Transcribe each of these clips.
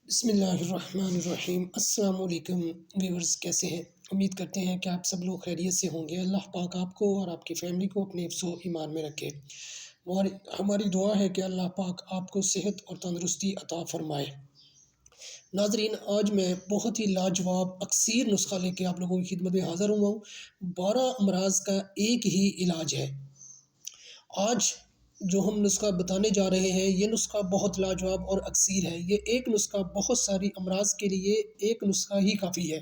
بسم اللہ الرحمن الرحیم۔ السلام علیکم ویورز، کیسے ہیں؟ امید کرتے ہیں کہ آپ سب لوگ خیریت سے ہوں گے۔ اللہ پاک آپ کو اور آپ کی فیملی کو اپنے حفظ و ایمان میں رکھے۔ ہماری دعا ہے کہ اللہ پاک آپ کو صحت اور تندرستی عطا فرمائے۔ ناظرین، آج میں بہت ہی لاجواب اکثیر نسخہ لے کے آپ لوگوں کی خدمت میں حاضر ہوا ہوں۔ 12 امراض کا ایک ہی علاج ہے۔ آج جو ہم نسخہ بتانے جا رہے ہیں، یہ نسخہ بہت لاجواب اور اکثیر ہے۔ یہ ایک نسخہ بہت ساری امراض کے لیے ایک نسخہ ہی کافی ہے۔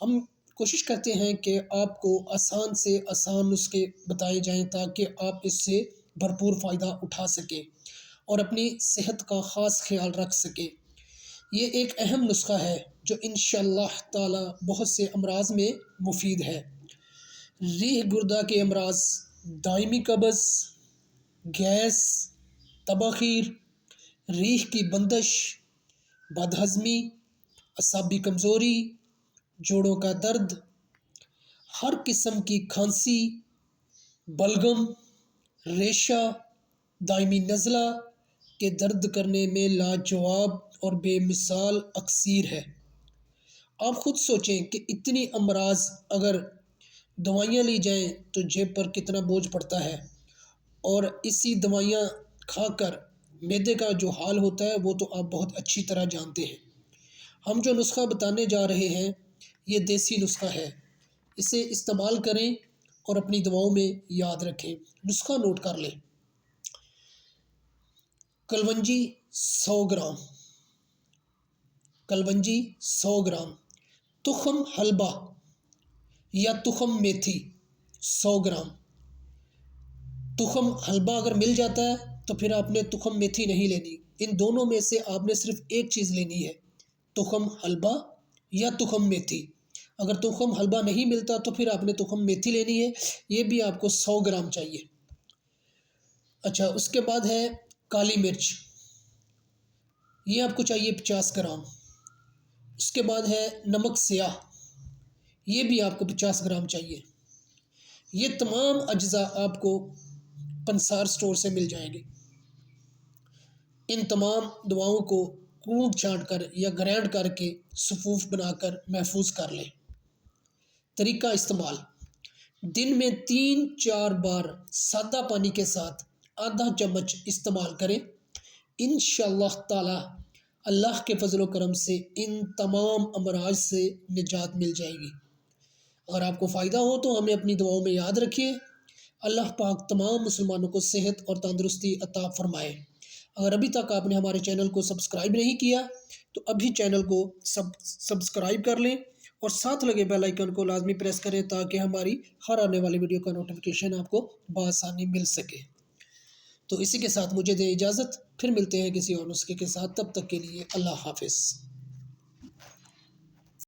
ہم کوشش کرتے ہیں کہ آپ کو آسان سے آسان نسخے بتائے جائیں تاکہ آپ اس سے بھرپور فائدہ اٹھا سکیں اور اپنی صحت کا خاص خیال رکھ سکیں۔ یہ ایک اہم نسخہ ہے جو انشاءاللہ تعالی بہت سے امراض میں مفید ہے۔ ریح گردہ کے امراض، دائمی قبض، گیس، تبخیر، ریح کی بندش، بدہضمی، اعصابی کمزوری، جوڑوں کا درد، ہر قسم کی کھانسی، بلغم، ریشہ، دائمی نزلہ کے درد کرنے میں لاجواب اور بے مثال اکثیر ہے۔ آپ خود سوچیں کہ اتنی امراض اگر دوائیاں لی جائیں تو جیب پر کتنا بوجھ پڑتا ہے، اور اسی دوائیاں کھا کر معدے کا جو حال ہوتا ہے وہ تو آپ بہت اچھی طرح جانتے ہیں۔ ہم جو نسخہ بتانے جا رہے ہیں یہ دیسی نسخہ ہے۔ اسے استعمال کریں اور اپنی دواؤں میں یاد رکھیں۔ نسخہ نوٹ کر لیں۔ کلونجی 100 گرام، کلونجی 100 گرام، تخم حلبہ یا تخم میتھی 100 گرام۔ تخم حلبہ اگر مل جاتا ہے تو پھر آپ نے تخم میتھی نہیں لینی۔ ان دونوں میں سے آپ نے صرف ایک چیز لینی ہے، تخم حلبہ یا تخم میتھی۔ اگر تخم حلبہ نہیں ملتا تو پھر آپ نے تخم میتھی لینی ہے، یہ بھی آپ کو 100 گرام چاہیے۔ اچھا، اس کے بعد ہے کالی مرچ، یہ آپ کو چاہیے 50 گرام۔ اس کے بعد ہے نمک سیاہ، یہ بھی آپ کو 50 گرام چاہیے۔ یہ تمام اجزاء آپ کو پنسار سٹور سے مل جائیں گے۔ ان تمام دواؤں کو کوٹ چھانٹ کر یا گرینڈ کر کے صفوف بنا کر محفوظ کر لیں۔ طریقہ استعمال: دن میں 3-4 بار سادہ پانی کے ساتھ آدھا چمچ استعمال کریں۔ انشاءاللہ تعالی اللہ کے فضل و کرم سے ان تمام امراض سے نجات مل جائے گی۔ اگر آپ کو فائدہ ہو تو ہمیں اپنی دعاؤں میں یاد رکھیے۔ اللہ پاک تمام مسلمانوں کو صحت اور تندرستی عطا فرمائے۔ اگر ابھی تک آپ نے ہمارے چینل کو سبسکرائب نہیں کیا تو ابھی چینل کو سبسکرائب کر لیں اور ساتھ لگے بیل آئیکن کو لازمی پریس کریں تاکہ ہماری ہر آنے والی ویڈیو کا نوٹیفیکیشن آپ کو بآسانی مل سکے۔ تو اسی کے ساتھ مجھے دیں اجازت، پھر ملتے ہیں کسی اور نسخے کے ساتھ۔ تب تک کے لیے اللہ حافظ۔